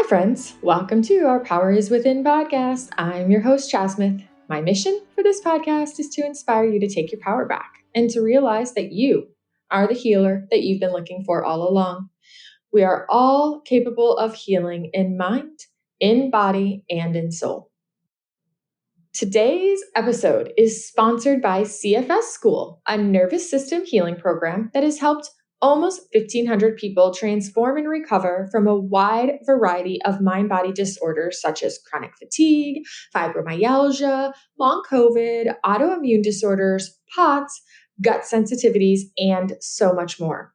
Hi, friends. Welcome to our Power is Within podcast. I'm your host, Jasmine. My mission for this podcast is to inspire you to take your power back and to realize that you are the healer that you've been looking for all along. We are all capable of healing in mind, in body, and in soul. Today's episode is sponsored by CFS School, a nervous system healing program that has helped almost 1,500 people transform and recover from a wide variety of mind-body disorders such as chronic fatigue, fibromyalgia, long COVID, autoimmune disorders, POTS, gut sensitivities, and so much more.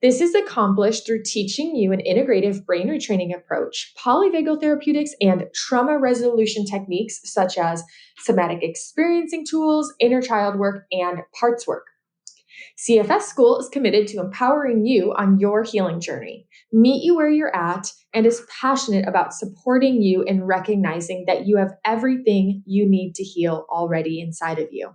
This is accomplished through teaching you an integrative brain retraining approach, polyvagal therapeutics, and trauma resolution techniques such as somatic experiencing tools, inner child work, and parts work. CFS School is committed to empowering you on your healing journey, meet you where you're at, and is passionate about supporting you in recognizing that you have everything you need to heal already inside of you.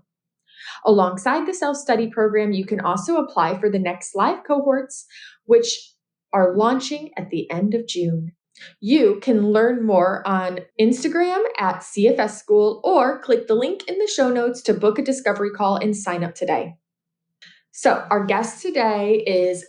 Alongside the self-study program, you can also apply for the next live cohorts, which are launching at the end of June. You can learn more on Instagram at CFS School or click the link in the show notes to book a discovery call and sign up today. So our guest today is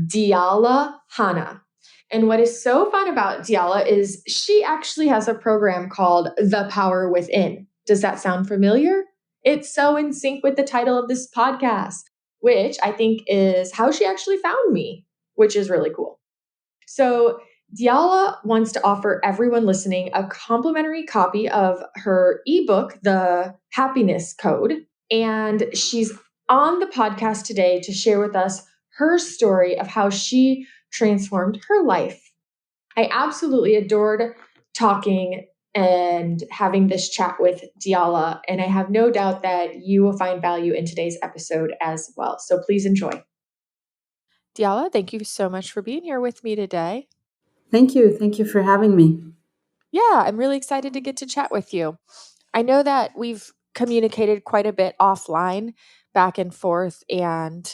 Diala Hanna. And what is so fun about Diala is she actually has a program called The Power Within. Does that sound familiar? It's so in sync with the title of this podcast, which I think is how she actually found me, which is really cool. So Diala wants to offer everyone listening a complimentary copy of her ebook, The Happiness Code. And she's on the podcast today to share with us her story of how she transformed her life. I absolutely adored talking and having this chat with Diala, and I have no doubt that you will find value in today's episode as well. So please enjoy. Diala, thank you so much for being here with me today. Thank you. Thank you for having me. Yeah, I'm really excited to get to chat with you. I know that we've communicated quite a bit offline, back and forth, and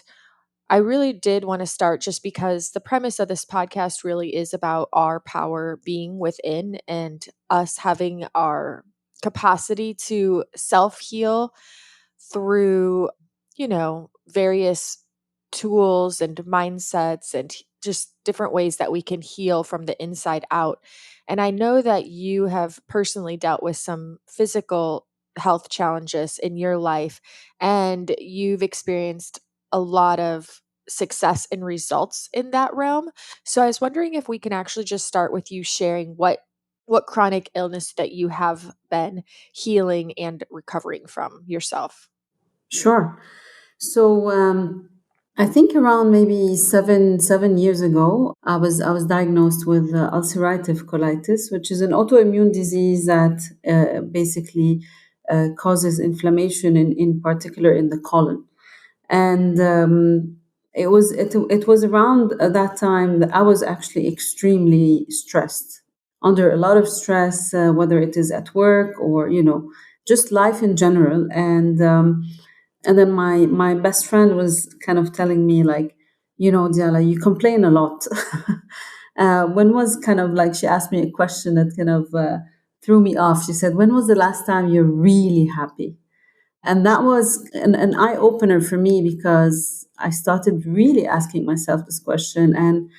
I really did want to start just because the premise of this podcast really is about our power being within and us having our capacity to self-heal through, various tools and mindsets and just different ways that we can heal from the inside out. And I know that you have personally dealt with some physical health challenges in your life, and you've experienced a lot of success and results in that realm. So I was wondering if we can actually just start with you sharing what chronic illness that you have been healing and recovering from yourself. Sure. So I think around maybe seven years ago, I was diagnosed with ulcerative colitis, which is an autoimmune disease that basically causes inflammation, in particular in the colon. And it was around that time that I was actually extremely stressed, under a lot of stress, whether it is at work or just life in general. And then my best friend was kind of telling me, like, Diala, you complain a lot. When was kind of like, she asked me a question that kind of threw me off. She said, when was the last time you're really happy? And that was an eye opener for me, because I started really asking myself this question, and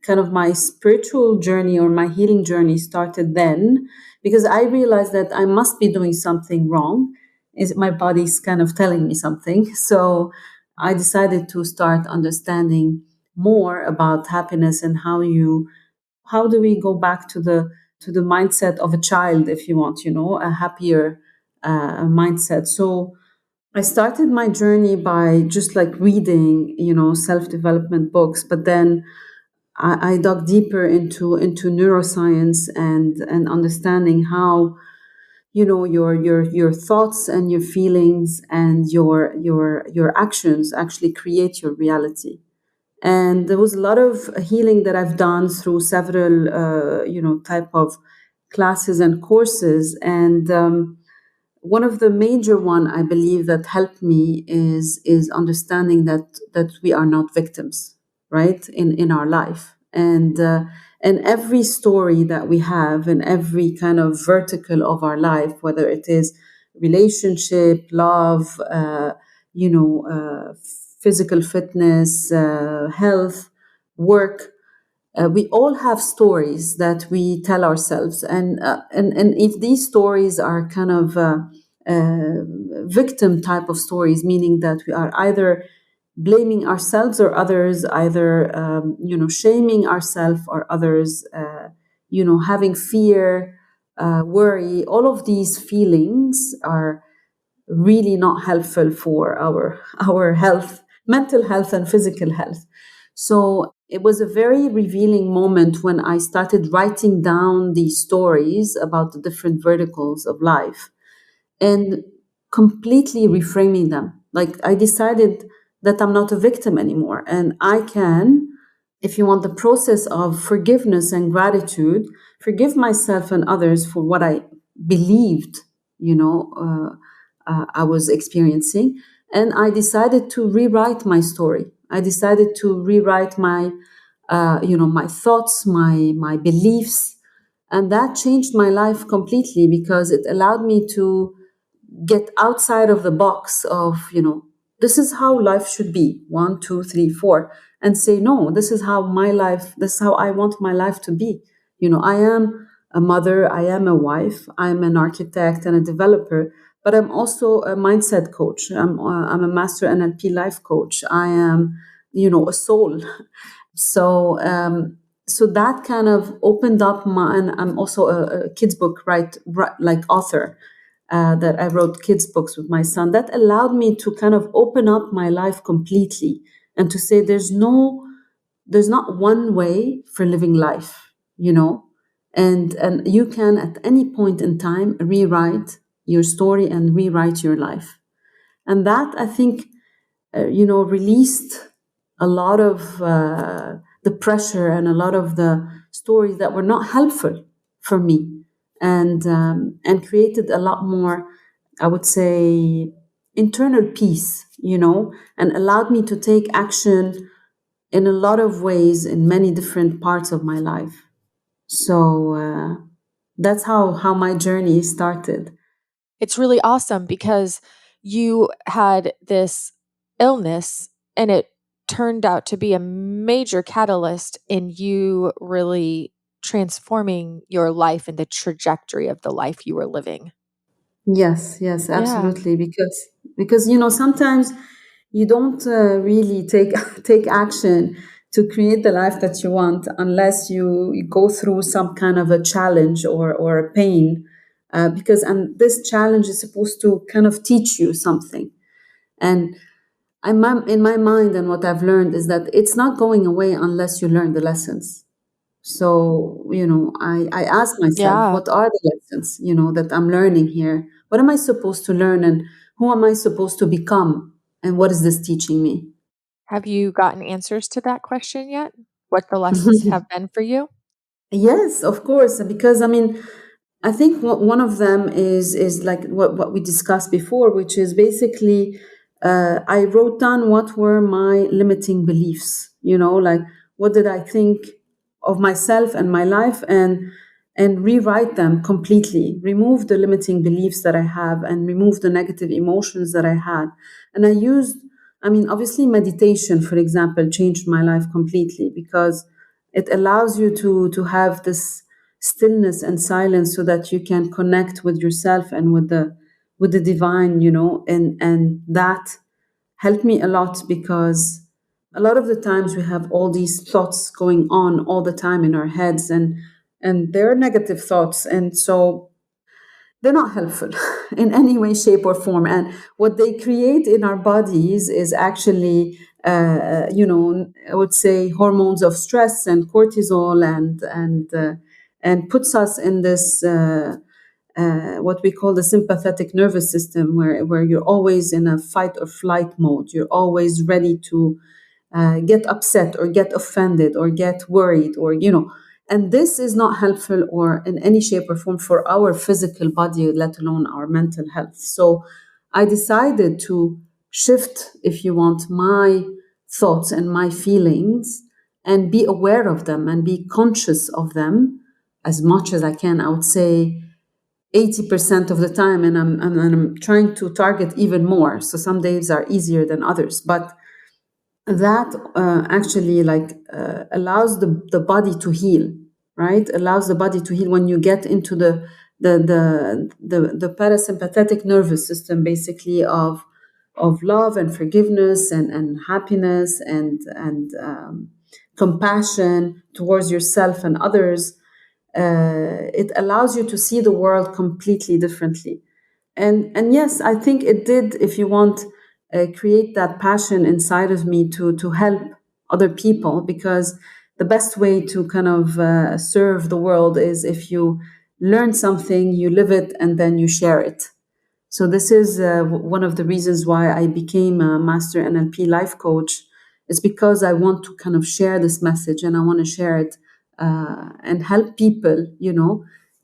kind of my spiritual journey or my healing journey started then, because I realized that I must be doing something wrong. Is my body's kind of telling me something? So I decided to start understanding more about happiness and how do we go back to the mindset of a child, if you want, a happier mindset. So I started my journey by just like reading, self-development books, but then I dug deeper into neuroscience and understanding how your thoughts and your feelings and your actions actually create your reality. And there was a lot of healing that I've done through several type of classes and courses. And one of the major one, I believe, that helped me is understanding that we are not victims, right, in our life. And every story that we have in every kind of vertical of our life, whether it is relationship, love, physical fitness, health, work, we all have stories that we tell ourselves, and if these stories are kind of victim type of stories, meaning that we are either blaming ourselves or others, either shaming ourselves or others, having fear, worry, all of these feelings are really not helpful for our health, mental health and physical health. So it was a very revealing moment when I started writing down these stories about the different verticals of life and completely reframing them. Like, I decided that I'm not a victim anymore, and I can, if you want, the process of forgiveness and gratitude, forgive myself and others for what I believed, I was experiencing. And I decided to rewrite my story. I decided to rewrite my thoughts, my beliefs, and that changed my life completely because it allowed me to get outside of the box of, this is how life should be, 1, 2, 3, 4, and say, no, this is how I want my life to be. I am a mother, I am a wife, I'm an architect and a developer, but I'm also a mindset coach. I'm a master NLP life coach. I am, a soul. So that kind of opened up and I'm also a kids book like author, that I wrote kids books with my son. That allowed me to kind of open up my life completely and to say there's not one way for living life, and you can at any point in time rewrite your story and rewrite your life. And that, I think, released a lot of the pressure and a lot of the stories that were not helpful for me, and created a lot more, I would say, internal peace, and allowed me to take action in a lot of ways in many different parts of my life. So that's how my journey started. It's really awesome because you had this illness and it turned out to be a major catalyst in you really transforming your life and the trajectory of the life you were living. Yes, yes, Yeah. absolutely. Because sometimes you don't really take take action to create the life that you want unless you go through some kind of a challenge or a pain. And this challenge is supposed to kind of teach you something. And in my mind, and what I've learned is that it's not going away unless you learn the lessons. So, I ask myself, Yeah. what are the lessons, that I'm learning here? What am I supposed to learn, and who am I supposed to become? And what is this teaching me? Have you gotten answers to that question yet? What the lessons have been for you? Yes, of course. Because I think one of them is like what we discussed before, which is basically I wrote down what were my limiting beliefs. Like, what did I think of myself and my life, and rewrite them completely, remove the limiting beliefs that I have, and remove the negative emotions that I had. And I used, obviously, meditation, for example, changed my life completely because it allows you to have this stillness and silence so that you can connect with yourself and with the divine, and that helped me a lot because a lot of the times we have all these thoughts going on all the time in our heads, and they're negative thoughts, and so they're not helpful in any way, shape, or form. And what they create in our bodies is actually, I would say, hormones of stress and cortisol, and puts us in this what we call the sympathetic nervous system, where you're always in a fight or flight mode. You're always ready to get upset or get offended or get worried, and this is not helpful or in any shape or form for our physical body, let alone our mental health. So I decided to shift, if you want, my thoughts and my feelings, and be aware of them and be conscious of them as much as I can. I would say 80% of the time, and I'm trying to target even more. So some days are easier than others, but that actually allows the body to heal, right? Allows the body to heal when you get into the parasympathetic nervous system, basically of love and forgiveness and happiness and compassion towards yourself and others. It allows you to see the world completely differently. And yes, I think it did, if you want, create that passion inside of me to help other people, because the best way to kind of serve the world is if you learn something, you live it, and then you share it. So this is one of the reasons why I became a master NLP life coach. It's because I want to kind of share this message, and I want to share it and help people,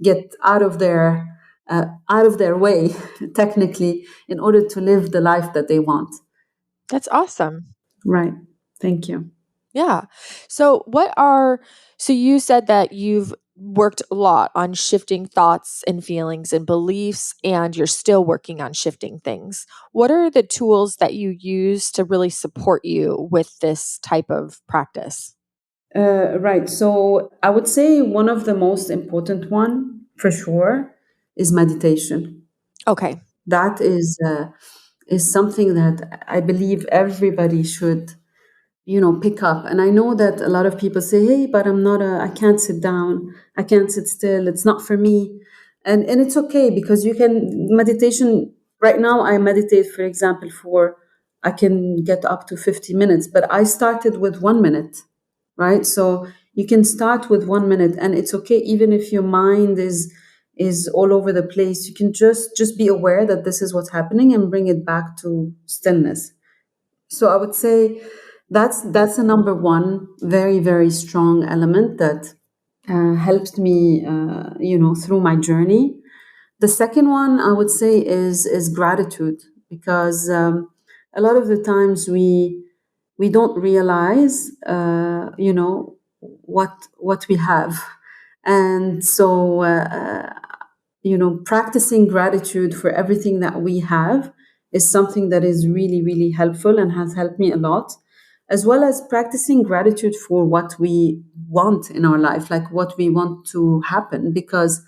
get out of their way, technically, in order to live the life that they want. That's awesome. Right. Thank you. Yeah. So so you said that you've worked a lot on shifting thoughts and feelings and beliefs, and you're still working on shifting things. What are the tools that you use to really support you with this type of practice? Right. So I would say one of the most important one, for sure, is meditation. Okay. That is something that I believe everybody should pick up. And I know that a lot of people say, hey, but I can't sit down, I can't sit still, it's not for me. And it's okay, because you can meditation. Right now I meditate, for example, for I can get up to 50 minutes, but I started with 1 minute, right? So you can start with 1 minute, and it's okay even if your mind is all over the place. You can just be aware that this is what's happening and bring it back to stillness. So I would say that's a number one, very, very strong element that helped me, through my journey. The second one I would say is gratitude, because a lot of the times we don't realize, what we have, and so practicing gratitude for everything that we have is something that is really, really helpful and has helped me a lot, as well as practicing gratitude for what we want in our life, like what we want to happen. Because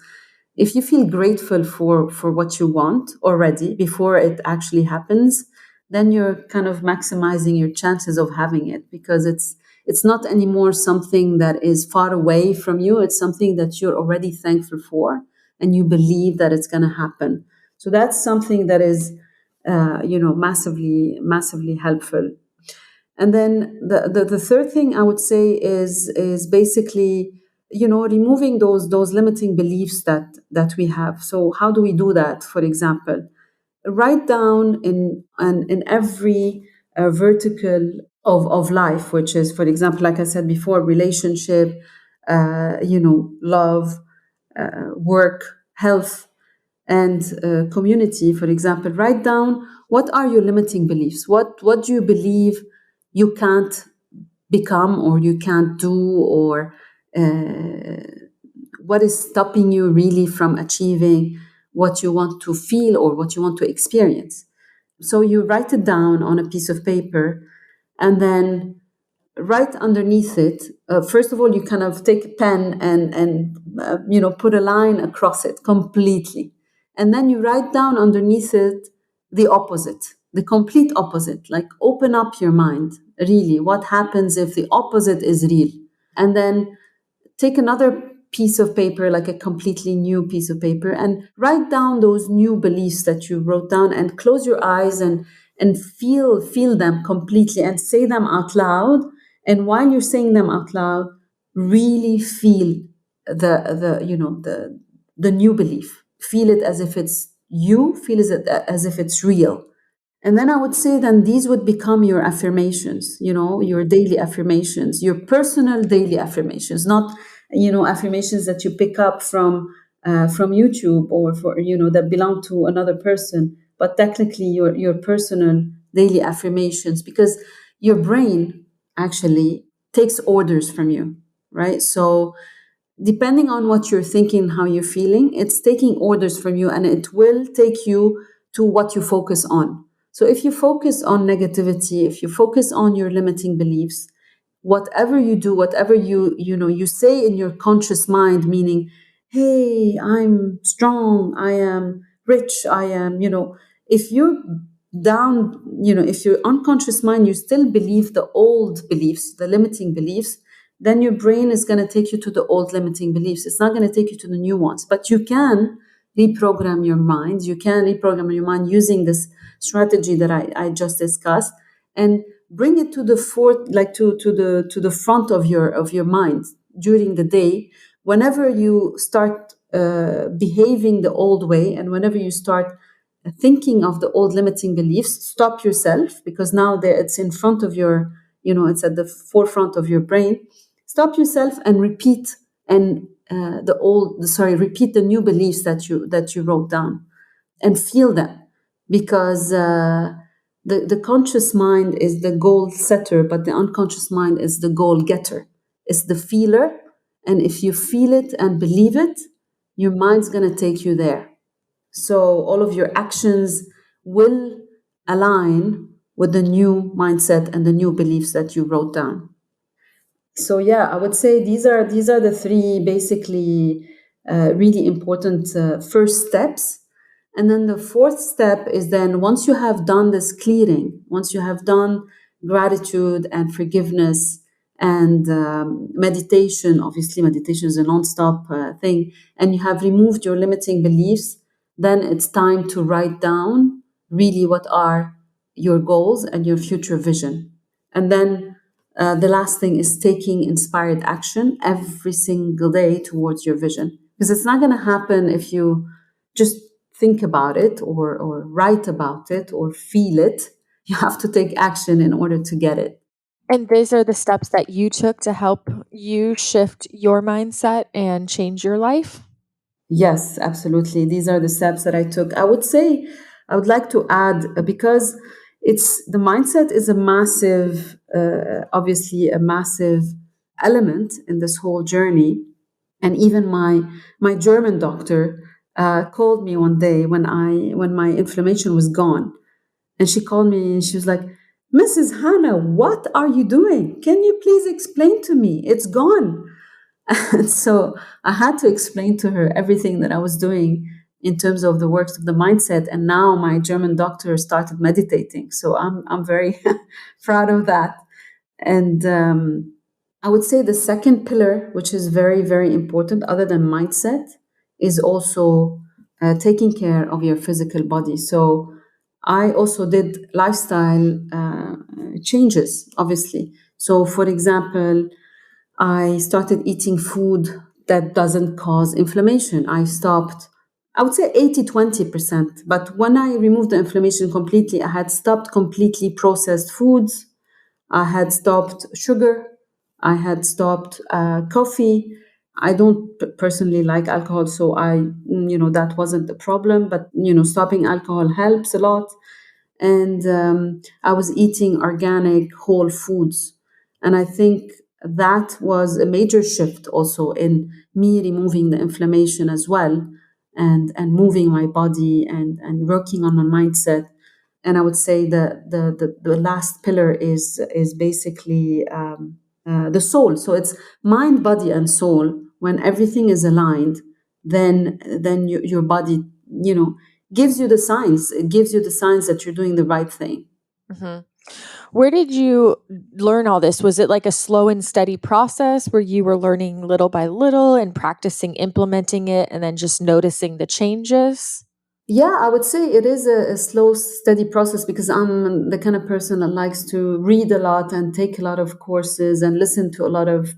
if you feel grateful for what you want already before it actually happens, then you're kind of maximizing your chances of having it, because it's not anymore something that is far away from you. It's something that you're already thankful for, and you believe that it's going to happen. So that's something that is, massively, massively helpful. And then the third thing I would say is basically, removing those limiting beliefs that we have. So how do we do that? For example, write down in every vertical of life, which is, for example, like I said before, relationship, love, work, health, and community. For example, write down, what are your limiting beliefs? What do you believe you can't become, or you can't do, or what is stopping you really from achieving what you want to feel or what you want to experience? So you write it down on a piece of paper, and then right underneath it, first of all, you kind of take a pen and put a line across it completely, and then you write down underneath it the opposite, the complete opposite. Like, open up your mind, really, what happens if the opposite is real? And then take another piece of paper, like a completely new piece of paper, and write down those new beliefs that you wrote down, and close your eyes and feel them completely, and say them out loud. And while you're saying them out loud, really feel the new belief. Feel it as if it's you. Feel it as if it's real. And then I would say, then these would become your affirmations, your daily affirmations, your personal daily affirmations, not, affirmations that you pick up from YouTube, or that belong to another person, but technically your personal daily affirmations, because your brain actually takes orders from you, right? So depending on what you're thinking, how you're feeling, it's taking orders from you, and it will take you to what you focus on. So if you focus on negativity, if you focus on your limiting beliefs, whatever you do, whatever you say in your conscious mind, meaning, hey, I'm strong, I am rich, I am, if you're down, if your unconscious mind, you still believe the old beliefs, the limiting beliefs, then your brain is going to take you to the old limiting beliefs. It's not going to take you to the new ones. But you can reprogram your mind. You can reprogram your mind using this strategy that I just discussed, and bring it to the to the front of your mind during the day. Whenever you start behaving the old way, and whenever you start thinking of the old limiting beliefs, stop yourself, because now there it's in front of your, it's at the forefront of your brain. Stop yourself and repeat, and repeat the new beliefs that you wrote down, and feel them, because the conscious mind is the goal setter, but the unconscious mind is the goal getter. It's the feeler, and if you feel it and believe it, your mind's going to take you there. So all of your actions will align with the new mindset and the new beliefs that you wrote down. So yeah, I would say these are the three basically really important first steps. And then the fourth step is, then once you have done this clearing, once you have done gratitude and forgiveness and meditation, obviously meditation is a non-stop thing, and you have removed your limiting beliefs, then it's time to write down really what are your goals and your future vision. And then the last thing is taking inspired action every single day towards your vision. Because it's not going to happen if you just think about it, or write about it, or feel it. You have to take action in order to get it. And these are the steps that you took to help you shift your mindset and change your life? Yes, absolutely. These are the steps that I took. I would say, I would like to add, because it's the mindset is a massive, obviously a massive element in this whole journey. And even my German doctor called me one day when my inflammation was gone, and she called me and she was like, "Mrs. Hanna, what are you doing? Can you please explain to me? It's gone." And so I had to explain to her everything that I was doing in terms of the works of the mindset. And now my German doctor started meditating. So I'm very proud of that. And I would say the second pillar, which is very, very important, other than mindset, is also taking care of your physical body. So I also did lifestyle changes, obviously. So, for example, I started eating food that doesn't cause inflammation. I stopped, I would say 80-20%. But when I removed the inflammation completely, I had stopped completely processed foods. I had stopped sugar. I had stopped coffee. I don't personally like alcohol, so that wasn't the problem. But, stopping alcohol helps a lot. And I was eating organic whole foods. And I think that was a major shift also in me removing the inflammation as well, and moving my body, and working on my mindset. And I would say the last pillar is basically the soul. So it's mind, body, and soul. When everything is aligned, then your body, gives you the signs. It gives you the signs that you're doing the right thing. Mhm. Where did you learn all this? Was it like a slow and steady process where you were learning little by little and practicing implementing it and then just noticing the changes? Yeah, I would say it is a slow, steady process, because I'm the kind of person that likes to read a lot and take a lot of courses and listen to a lot of,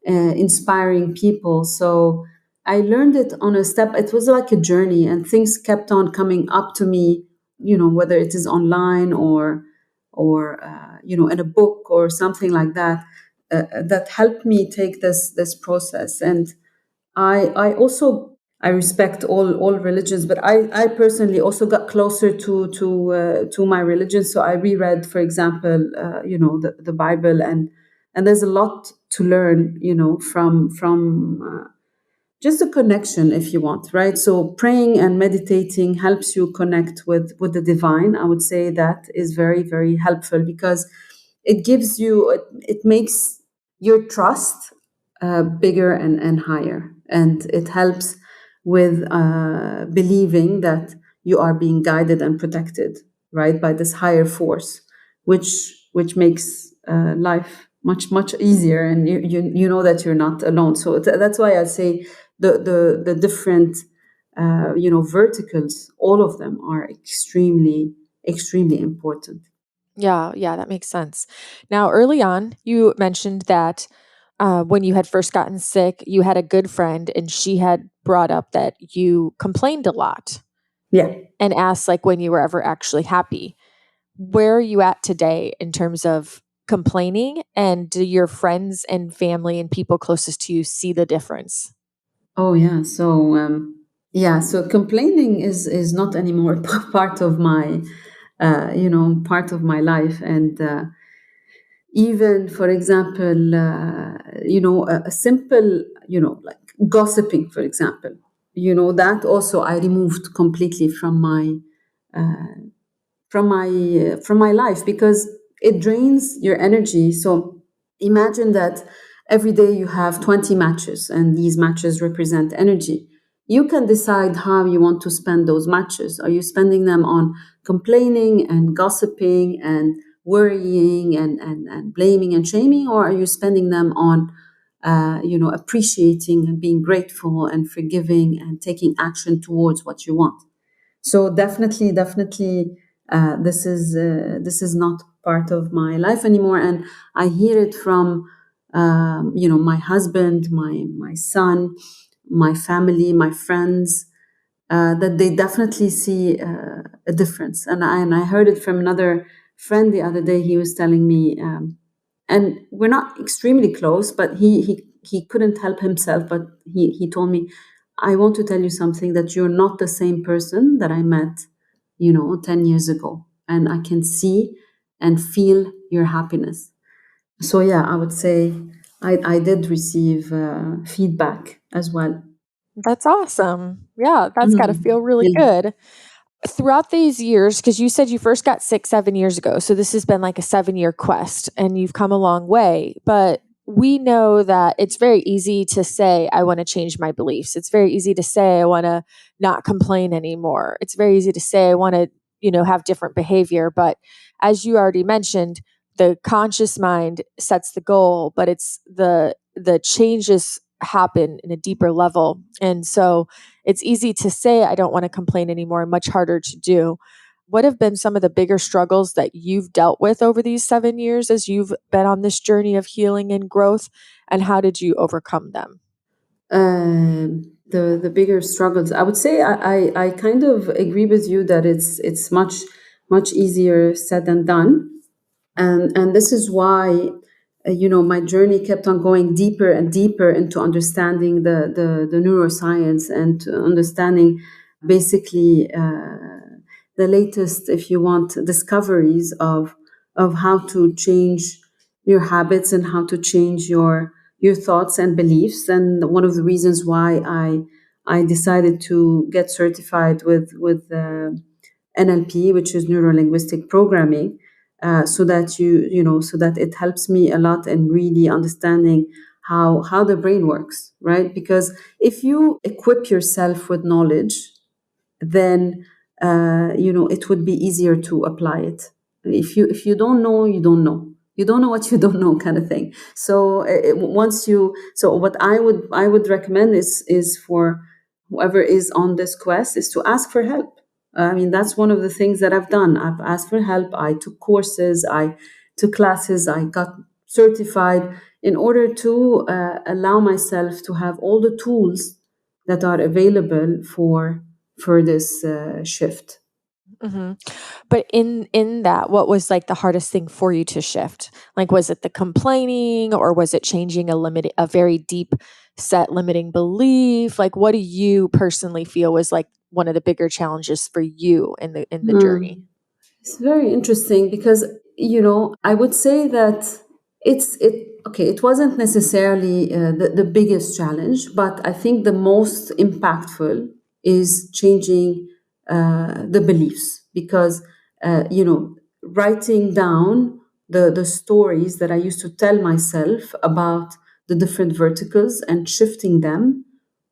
inspiring people. So I learned it on a step. It was like a journey, and things kept on coming up to me, whether it is online or in a book or something like that, that helped me take this process. And I also, I respect all religions, but I personally also got closer to my religion. So I reread, for example, the Bible, and and there's a lot to learn, from just a connection, if you want, right? So praying and meditating helps you connect with the divine. I would say that is very, very helpful, because it makes your trust bigger and higher, and it helps with believing that you are being guided and protected, right, by this higher force, which makes life much easier, and you know that you're not alone. So that's why I say the different verticals, all of them are extremely important. Yeah, yeah, that makes sense. Now, early on, you mentioned that when you had first gotten sick, you had a good friend, and she had brought up that you complained a lot Yeah. and asked like when you were ever actually happy. Where are you at today in terms of complaining? And do your friends and family and people closest to you see the difference? Oh yeah. So complaining is not anymore part of my part of my life. And even, for example, a simple, like gossiping, for example, that also I removed completely from my life, because it drains your energy. So imagine that every day you have 20 matches, and these matches represent energy. You can decide how you want to spend those matches. Are you spending them on complaining and gossiping and worrying and blaming and shaming, or are you spending them on appreciating and being grateful and forgiving and taking action towards what you want? So definitely, this is not part of my life anymore, and I hear it from my husband, my son, my family, my friends, that they definitely see a difference. And I heard it from another friend the other day. He was telling me, and we're not extremely close, but he couldn't help himself. But he told me, I want to tell you something, that you're not the same person that I met, 10 years ago, and I can see and feel your happiness. So yeah, I would say I did receive feedback as well. That's awesome. Yeah, that's got to Mhm. feel really Yeah. good. Throughout these years, because you said you first got sick 7 years ago, so this has been like a 7 year quest and you've come a long way. But we know that it's very easy to say, I want to change my beliefs. It's very easy to say, I want to not complain anymore. It's very easy to say, I want to, have different behavior. But as you already mentioned, the conscious mind sets the goal, but it's the changes happen in a deeper level. And so it's easy to say, I don't want to complain anymore, and much harder to do. What have been some of the bigger struggles that you've dealt with over these 7 years as you've been on this journey of healing and growth? And how did you overcome them? The bigger struggles, I would say, I kind of agree with you that it's much easier said than done, and this is why my journey kept on going deeper and deeper into understanding the neuroscience, and to understanding basically the latest, if you want, discoveries of how to change your habits and how to change your thoughts and beliefs. And one of the reasons why I decided to get certified with NLP, which is neuro linguistic programming, so that so that it helps me a lot in really understanding how the brain works, right? Because if you equip yourself with knowledge, then it would be easier to apply it. If you don't know, you don't know. You don't know what you don't know, kind of thing. So what I would recommend is for whoever is on this quest is to ask for help. I mean, that's one of the things that I've done. I've asked for help. I took courses. I took classes. I got certified in order to allow myself to have all the tools that are available for this shift. Hmm. But in that, what was like the hardest thing for you to shift? Like, was it the complaining, or was it changing a very deep set limiting belief? Like, what do you personally feel was like one of the bigger challenges for you in the journey? Hmm. It's very interesting because I would say that it's it Okay, it wasn't necessarily the biggest challenge, but I think the most impactful is changing the beliefs because, writing down the stories that I used to tell myself about the different verticals and shifting them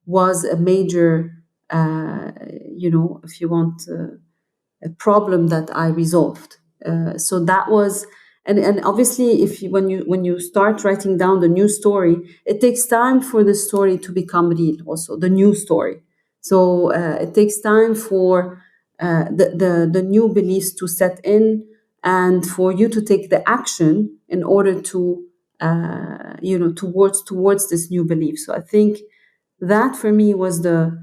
was a major, if you want, a problem that I resolved. So that was, and obviously, if you, when you start writing down the new story, it takes time for the story to become real. Also, the new story. So it takes time for the new beliefs to set in, and for you to take the action in order to towards this new belief. So I think that for me was the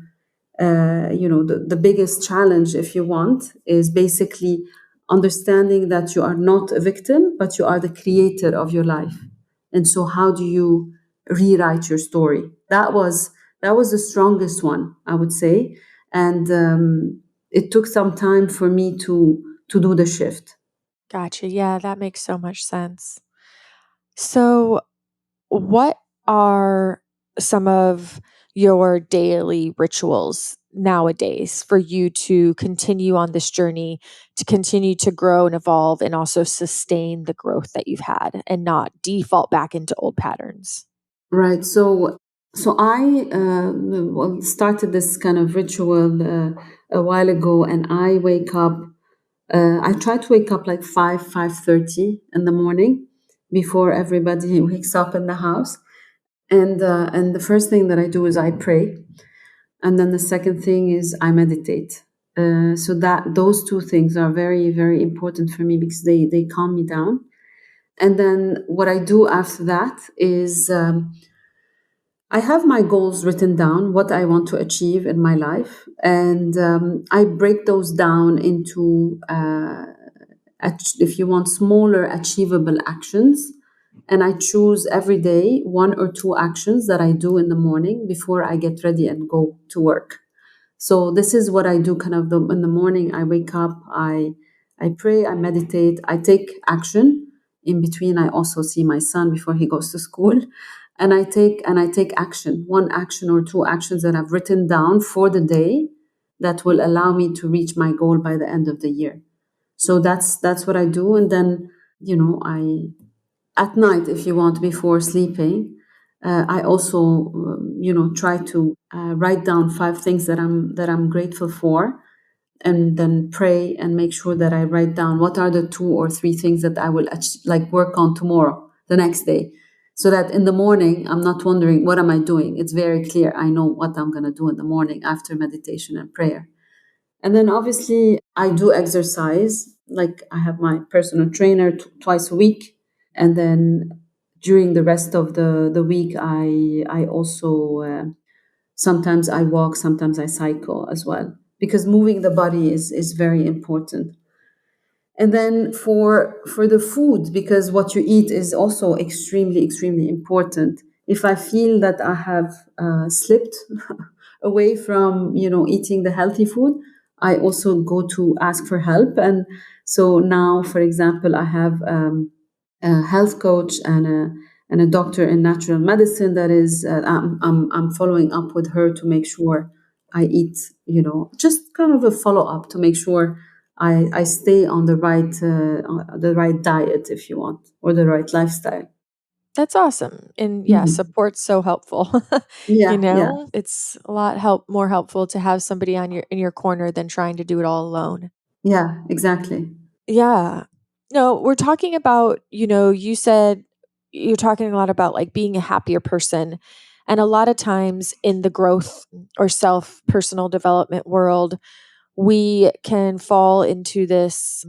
biggest challenge, if you want, is basically understanding that you are not a victim, but you are the creator of your life. And so, how do you rewrite your story? That was the strongest one, I would say, and it took some time for me to do the shift. Gotcha. Yeah, that makes so much sense. So, what are some of your daily rituals nowadays for you to continue on this journey, to continue to grow and evolve, and also sustain the growth that you've had and not default back into old patterns? Right. So I started this kind of ritual a while ago, and I wake up. I try to wake up like 5:30 in the morning before everybody wakes up in the house. And the first thing that I do is I pray, and then the second thing is I meditate. So that those two things are very very important for me because they calm me down. And then what I do after that is I have my goals written down, what I want to achieve in my life, and I break those down into, if you want, smaller achievable actions. And I choose every day one or two actions that I do in the morning before I get ready and go to work. So this is what I do kind of in the morning. I wake up, I pray, I meditate, I take action. In between, I also see my son before he goes to school. And I take action, one action or two actions that I've written down for the day that will allow me to reach my goal by the end of the year. So that's what I do. And then, I at night, if you want, before sleeping, I also, try to write down five things that I'm grateful for, and then pray and make sure that I write down what are the two or three things that I will like work on tomorrow, the next day, so that in the morning I'm not wondering what am I doing. It's very clear. I know what I'm going to do in the morning after meditation and prayer. And then obviously I do exercise. Like I have my personal trainer twice a week, and then during the rest of the week, I also sometimes I walk, sometimes I cycle as well, because moving the body is very important. And then for the food, because what you eat is also extremely extremely important. If I feel that I have slipped away from eating the healthy food, I also go to ask for help. And so now, for example, I have a health coach and a doctor in natural medicine that is I'm following up with her to make sure I eat, just kind of a follow up to make sure I stay on the right diet, if you want, or the right lifestyle. That's awesome. And yeah, Mhm. support's so helpful. Yeah, yeah, It's a lot more helpful to have somebody on your in your corner than trying to do it all alone. yeah, exactly. Yeah. No, we're talking about, you said you're talking a lot about like being a happier person. And a lot of times in the growth or self personal development world, we can fall into this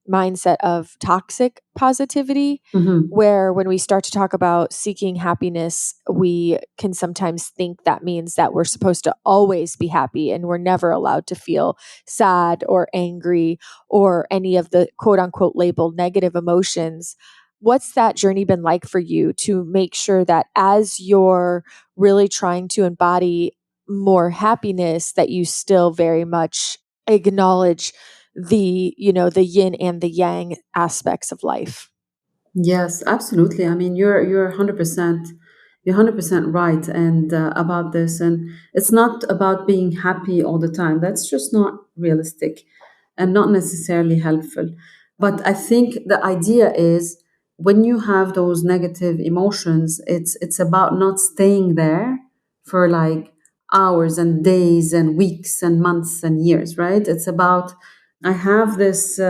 mindset of toxic positivity, Hmm. where when we start to talk about seeking happiness, we can sometimes think that means that we're supposed to always be happy and we're never allowed to feel sad or angry or any of the quote unquote labeled negative emotions. What's that journey been like for you to make sure that as you're really trying to embody more happiness, that you still very much acknowledge the yin and the yang aspects of life? Yes, absolutely. I mean, you're 100%, you're 100% right, and about this, and it's not about being happy all the time. That's just not realistic, and not necessarily helpful. But I think the idea is when you have those negative emotions, it's about not staying there for like hours and days and weeks and months and years, right? It's about I have this.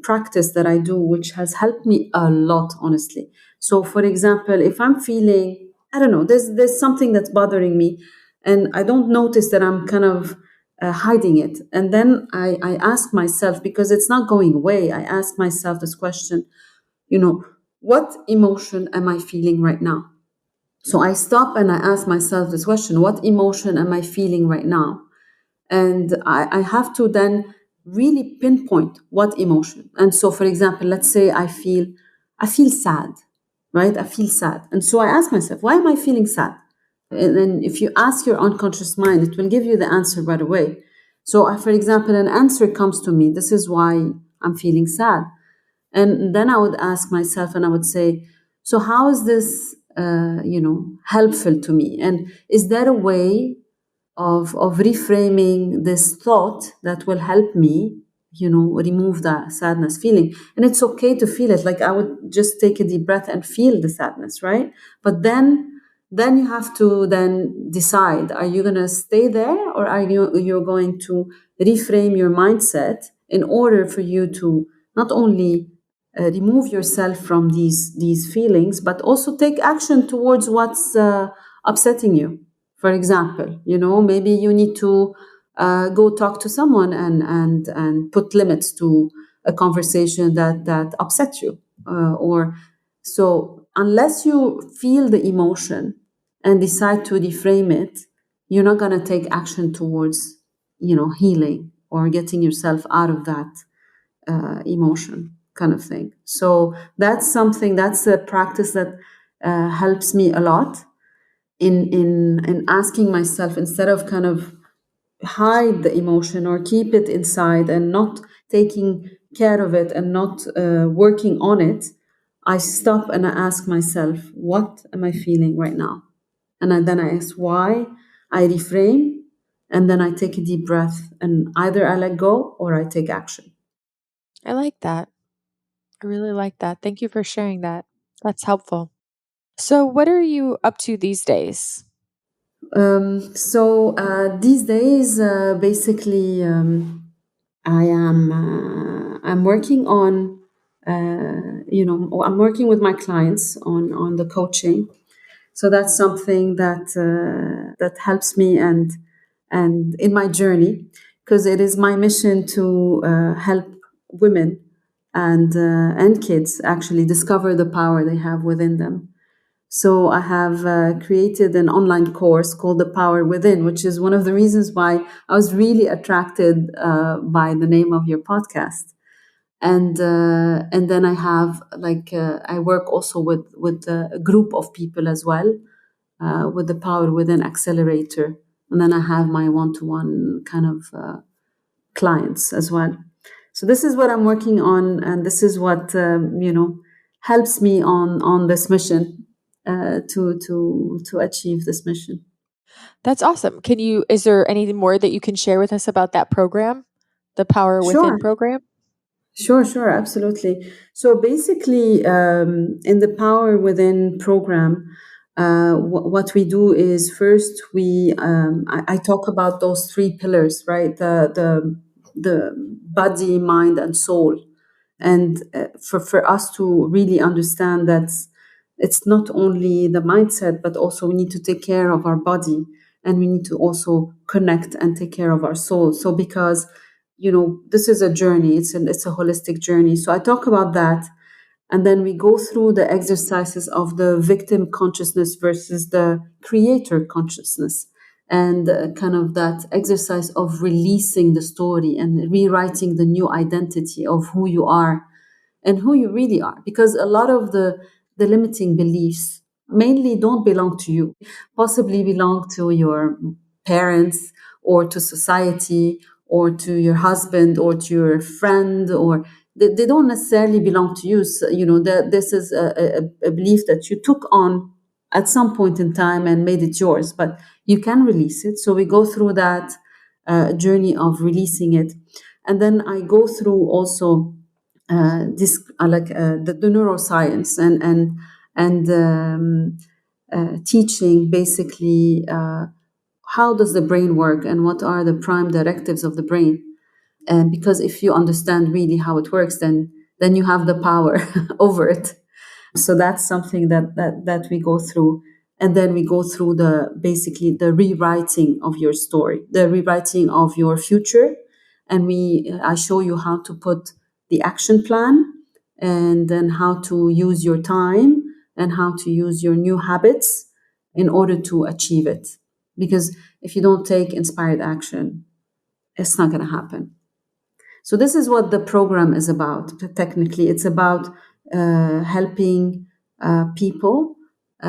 Practice that I do, which has helped me a lot, honestly. So, for example, if I'm feeling, I don't know, there's something that's bothering me, and I don't notice that I'm kind of hiding it, and then I ask myself because it's not going away. I ask myself this question, you know, what emotion am I feeling right now? So I stop and I ask myself this question: what emotion am I feeling right now? And I have to then really pinpoint what emotion. And so, for example, let's say I feel sad, right? I feel sad, and so I ask myself, why am I feeling sad? And then if you ask your unconscious mind, it will give you the answer right away. So, for example, an answer comes to me. This is why I'm feeling sad. And then I would ask myself, and I would say, so how is this, helpful to me? And is there a way of reframing this thought that will help me, remove that sadness feeling? And it's okay to feel it. Like I would just take a deep breath and feel the sadness, right? But then you have to then decide: are you going to stay there, or are you're going to reframe your mindset in order for you to not only remove yourself from these feelings, but also take action towards what's upsetting you. For example, maybe you need to go talk to someone and put limits to a conversation that upsets you, or so. Unless you feel the emotion and decide to reframe it, you're not going to take action towards healing or getting yourself out of that emotion, kind of thing. So that's a practice that helps me a lot in asking myself, instead of kind of hide the emotion or keep it inside and not taking care of it and not working on it. I stop and I ask myself, what am I feeling right now? And then I ask why. I reframe, and then I take a deep breath, and either I let go or I take action. I like that. I really like that. Thank you for sharing that. That's helpful. So, what are you up to these days? So these days, basically, I'm working on, I'm working with my clients on the coaching. So that's something that helps me and in my journey, because it is my mission to help women and kids actually discover the power they have within them. So I have created an online course called The Power Within, which is one of the reasons why I was really attracted by the name of your podcast. And then I have I work also with a group of people as well, with the Power Within Accelerator, and then I have my one-to-one kind of clients as well. So this is what I'm working on, and this is what helps me on this mission, to achieve this mission. That's awesome. Is there anything more that you can share with us about that program, the Power Sure, Within program? sure, absolutely. So basically, in the Power Within program, what we do is first I talk about those three pillars, right? The body, mind, and soul. And for us to really understand that it's not only the mindset, but also we need to take care of our body, and we need to also connect and take care of our soul. So because this is a journey, it's a holistic journey. So I talk about that, and then we go through the exercises of the victim consciousness versus the creator consciousness, and kind of that exercise of releasing the story and rewriting the new identity of who you are and who you really are. Because a lot of the limiting beliefs mainly don't belong to you, possibly belong to your parents or to society or to your husband or to your friend, or they don't necessarily belong to you. So, this is a belief that you took on at some point in time and made it yours, but you can release it. So we go through that journey of releasing it. And then I go through also this like the neuroscience and teaching basically how does the brain work and what are the prime directives of the brain. And because if you understand really how it works, then you have the power over it. So that's something that we go through. And then we go through the basically the rewriting of your story, the rewriting of your future. And I show you how to put the action plan, and then how to use your time and how to use your new habits in order to achieve it. Because if you don't take inspired action, it's not going to happen. So this is what the program is about. Technically, it's about helping people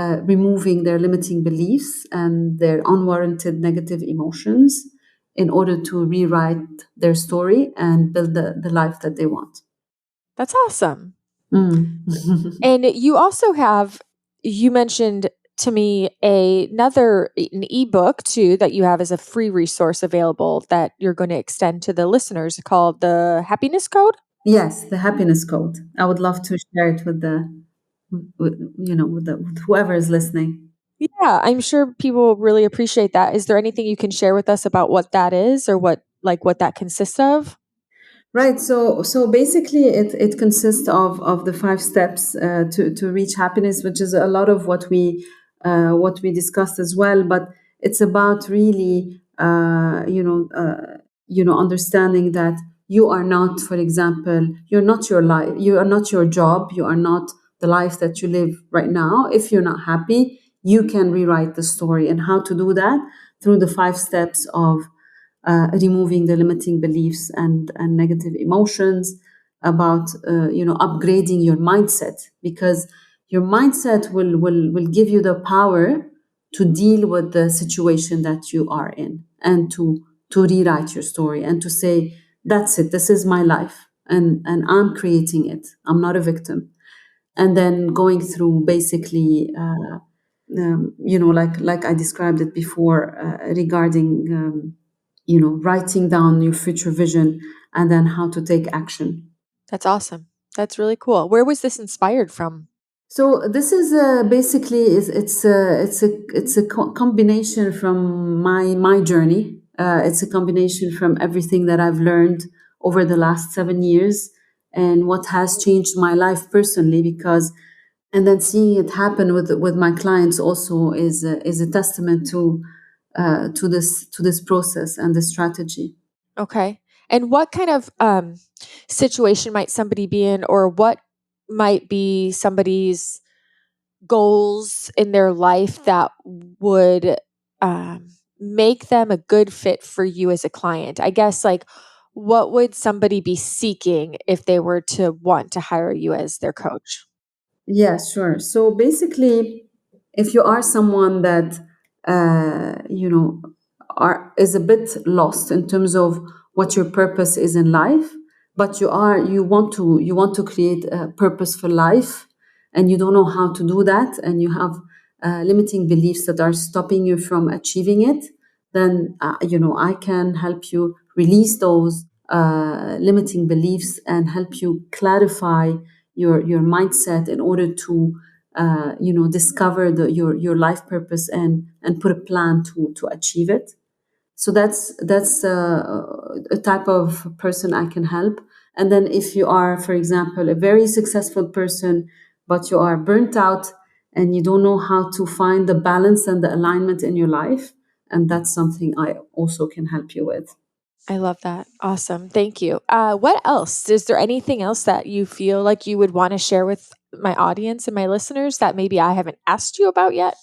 removing their limiting beliefs and their unwarranted negative emotions in order to rewrite their story and build the life that they want. That's awesome. Mm. And you also have, you mentioned to me an ebook too that you have as a free resource available that you're going to extend to the listeners called the Happiness Code. Yes, the happiness code. I would love to share it with whoever is listening. Yeah, I'm sure people really appreciate that. Is there anything you can share with us about what that is or what that consists of? Right. So basically, it consists of the 5 steps to reach happiness, which is a lot of what we discussed as well. But it's about really, understanding that you are not, for example, you're not your life, you are not your job, you are not the life that you live right now. If you're not happy, you can rewrite the story, and how to do that through the 5 steps of removing the limiting beliefs and negative emotions, about upgrading your mindset, because your mindset will give you the power to deal with the situation that you are in, and to rewrite your story and to say, that's it, this is my life, and I'm creating it, I'm not a victim. And then going through basically like I described it before, regarding writing down your future vision, and then how to take action. That's awesome. That's really cool. Where was this inspired from? So this is basically it's a combination from my journey. It's a combination from everything that I've learned over the last 7 years, and what has changed my life personally. Because and then seeing it happen with my clients also is a testament to this process and the strategy. Okay. And what kind of situation might somebody be in, or what might be somebody's goals in their life that would make them a good fit for you as a client? I guess, like, what would somebody be seeking if they were to want to hire you as their coach? Yeah, sure. So basically, if you are someone that you know are is a bit lost in terms of what your purpose is in life, but you want to create a purposeful life, and you don't know how to do that, and you have limiting beliefs that are stopping you from achieving it, then I can help you release those limiting beliefs and help you clarify your mindset in order to discover your life purpose and put a plan to achieve it. So that's a type of person I can help. And then if you are, for example, a very successful person, but you are burnt out and you don't know how to find the balance and the alignment in your life, and that's something I also can help you with. I love that. Awesome. Thank you. What else? Is there anything else that you feel like you would want to share with my audience and my listeners that maybe I haven't asked you about yet?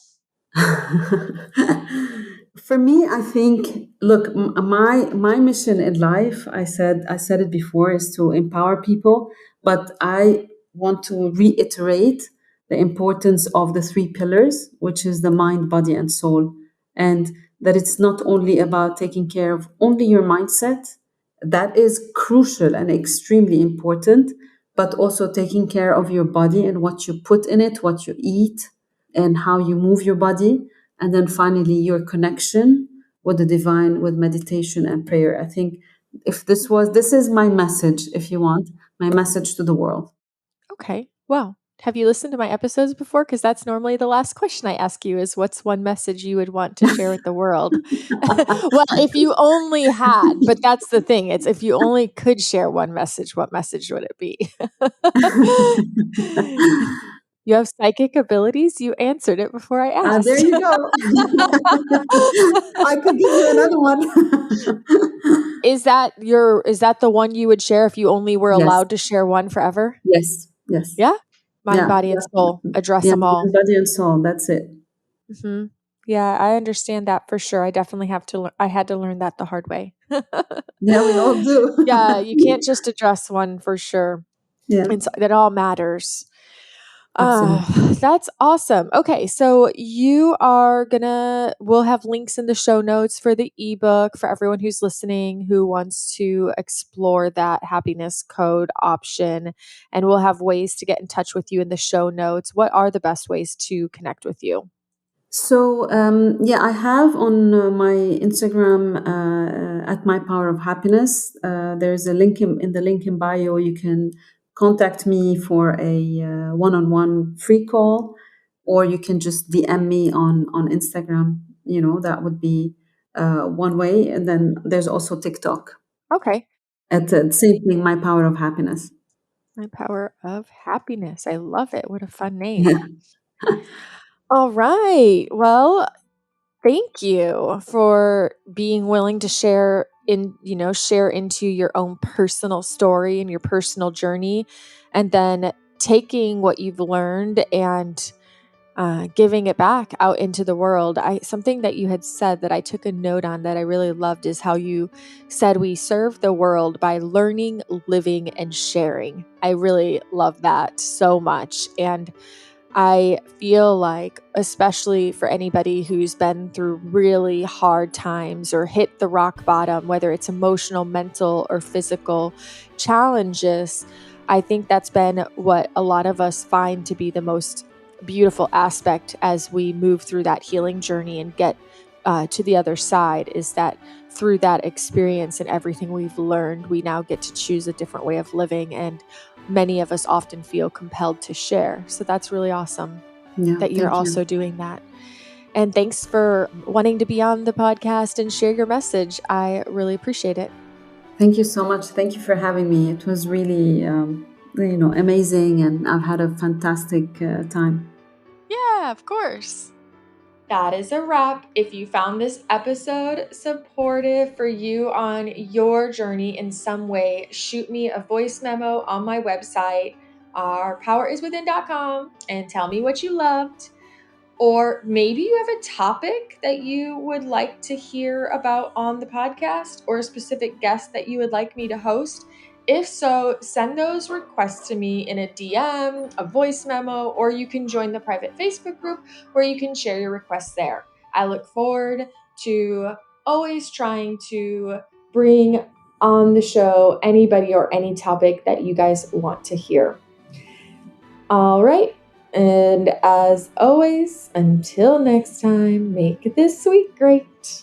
For me, I think, look, my mission in life, I said it before, is to empower people, but I want to reiterate the importance of the 3 pillars, which is the mind, body, and soul, and that it's not only about taking care of only your mindset, That is crucial and extremely important, but also taking care of your body and what you put in it, what you eat, and how you move your body. And then finally, your connection with the divine, with meditation and prayer. I think if this is my message, if you want, my message to the world. Okay. Well, have you listened to my episodes before? Because that's normally the last question I ask you is what's one message you would want to share with the world? Well, if you only had, but that's the thing. It's if you only could share one message, what message would it be? You have psychic abilities. You answered it before I There asked. you go. I could give you another one. Is that the one you would share if you only were Yes, allowed to share one forever? yes, yes. Yeah? Mind, Yeah, body, and yeah, soul. Address yeah. them all. Mind, body, and soul. That's it. Mhm. Yeah, I understand that for sure. I definitely have to I had to learn that the hard way. Yeah, we all Yeah, you do. can't just address one for sure. Yeah, That all matters. absolutely. That's awesome. Okay, so we'll have links in the show notes for the ebook for everyone who's listening who wants to explore that happiness code option. And we'll have ways to get in touch with you in the show notes. What are the best ways to connect with you? So yeah, I have on my Instagram at My Power of Happiness. There's a link in the link in bio. You can contact me for a one-on-one free call, or you can just DM me on Instagram. That would be one way. And then there's also TikTok Okay. at the same thing, My Power of Happiness. My Power of Happiness. I love it. What a fun name. Yeah. All right. Well, thank you for being willing to share into your own personal story and your personal journey, and then taking what you've learned and giving it back out into the world. Something that you had said that I took a note on that I really loved is how you said we serve the world by learning, living, and sharing. I really love that so much. And I feel like, especially for anybody who's been through really hard times or hit the rock bottom, whether it's emotional, mental, or physical challenges, I think that's been what a lot of us find to be the most beautiful aspect as we move through that healing journey and get to the other side, is that through that experience and everything we've learned, we now get to choose a different way of living. And many of us often feel compelled to share. So that's really awesome Yeah, that you're thank you. also doing that. And thanks for wanting to be on the podcast and share your message. I really appreciate it. Thank you so much. Thank you for having me. It was really, amazing, and I've had a fantastic time. Yeah, of course. That is a wrap. If you found this episode supportive for you on your journey in some way, shoot me a voice memo on my website, ourpoweriswithin.com, and tell me what you loved. Or maybe you have a topic that you would like to hear about on the podcast, or a specific guest that you would like me to host. If so, send those requests to me in a DM, a voice memo, or you can join the private Facebook group where you can share your requests there. I look forward to always trying to bring on the show anybody or any topic that you guys want to hear. All right. And as always, until next time, make this week great.